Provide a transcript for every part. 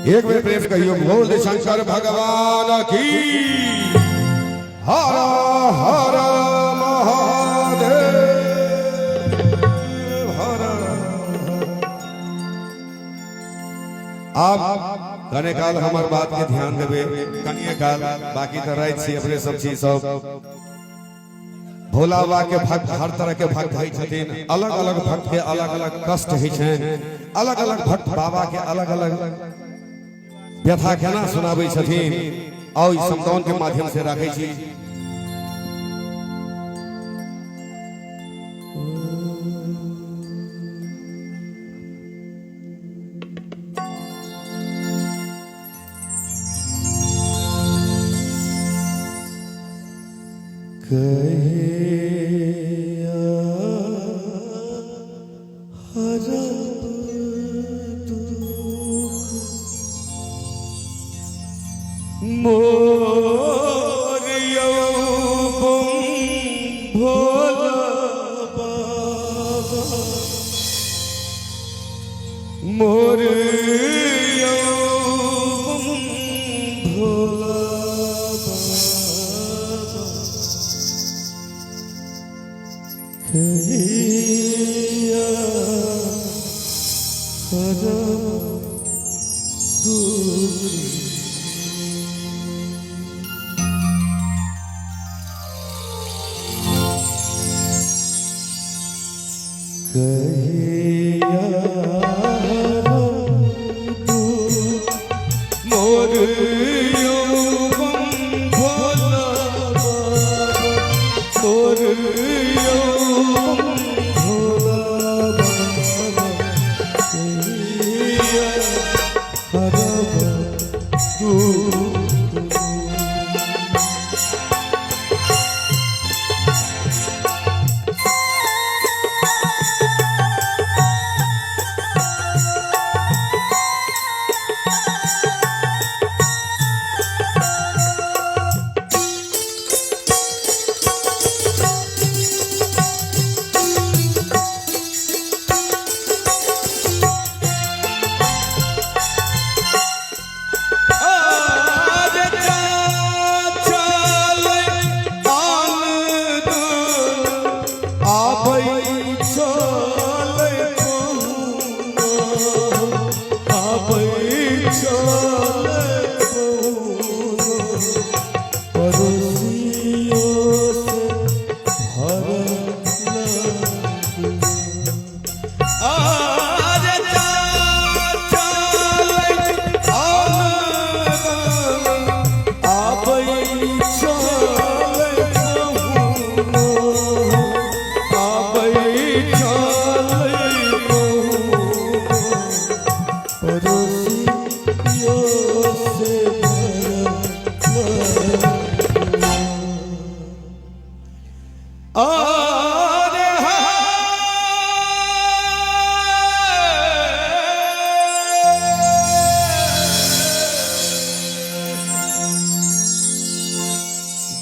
एक बार प्रेम कहियो बोल दे शंकर भगवान की हर हर महादेव हर। आप कने काल हमार बात के ध्यान देवे कनिए काल बाकी तो रात से अपने सब चीज सब भोला बाबा के भक्त हर तरह के भक्त है छथिन, अलग अलग भक्त के अलग अलग कष्ट है छन, अलग अलग भक्त बाबा के अलग अलग व्यथा केना सुनाबै छथिन और इस समदान के माध्यम से राखै छी। मोर यौवन भोला बाबा, मोर यौवन भोला बाबा, कहिया हरा दूर कहिया मोर यौवन भोला बाबा, मोर यौवन भोला बाबा, कहिया हरब दूर।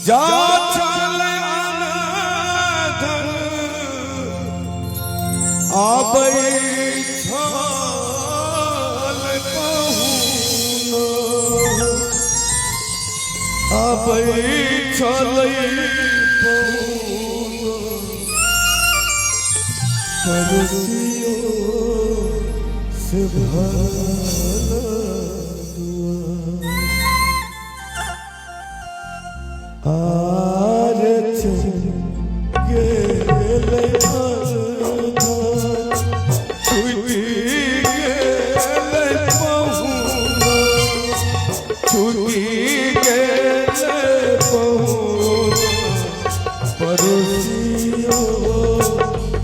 जा चल अनधन आबै छल कहूँ, आबै छल परसियों से भला आरच गेले छुटी गेले पहुना, छुटी गेले पहुना, पड़ोसियों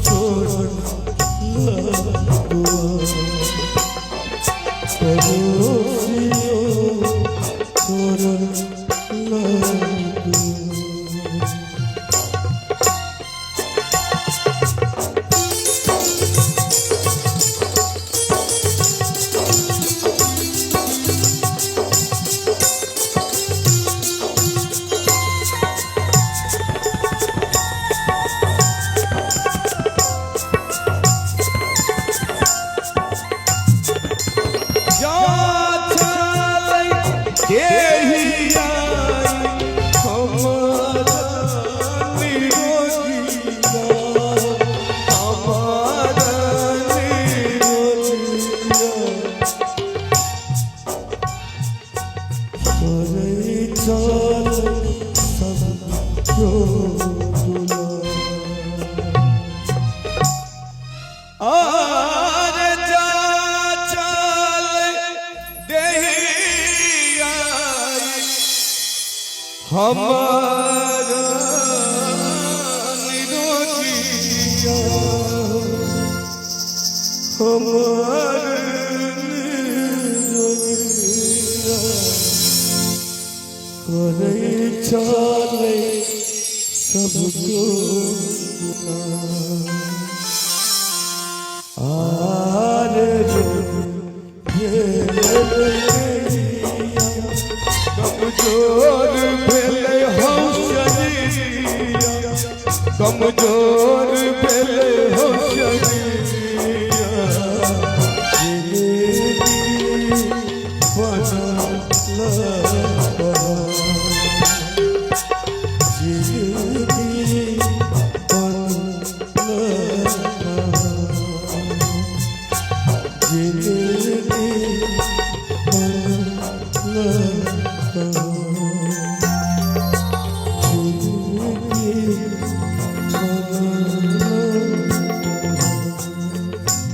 छोड़ लगुआ, पड़ोसियों छोड़ लगुआ। जा हमारा निरोजिया हमारा निरोजिया करे चले सबको आरे कमजोर भेले हम शरीरिया कमजोर भेले हम शरीरिया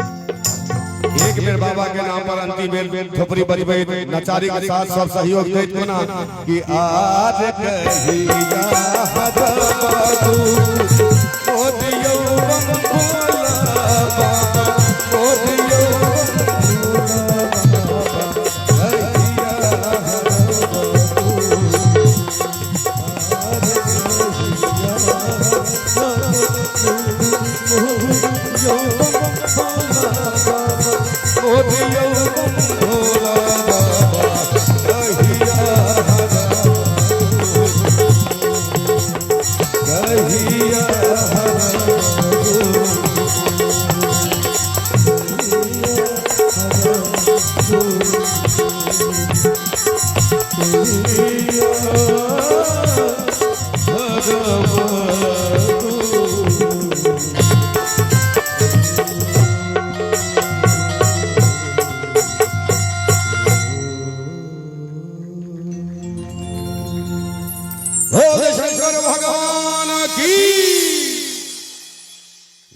एक बेर बाबा के नाम पर अंतिम बेल झोपड़ी बजबै नचारी के साथ सब सहयोग दैत कोना कि आज कहिया हदबादू ओ दियो बम भोला बाबा ओ दियो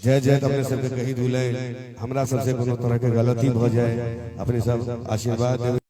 जय जय अपने सबके कही दूले हमरा सबसे कोनो तरह के गलती भ जाए अपने सब आशीर्वाद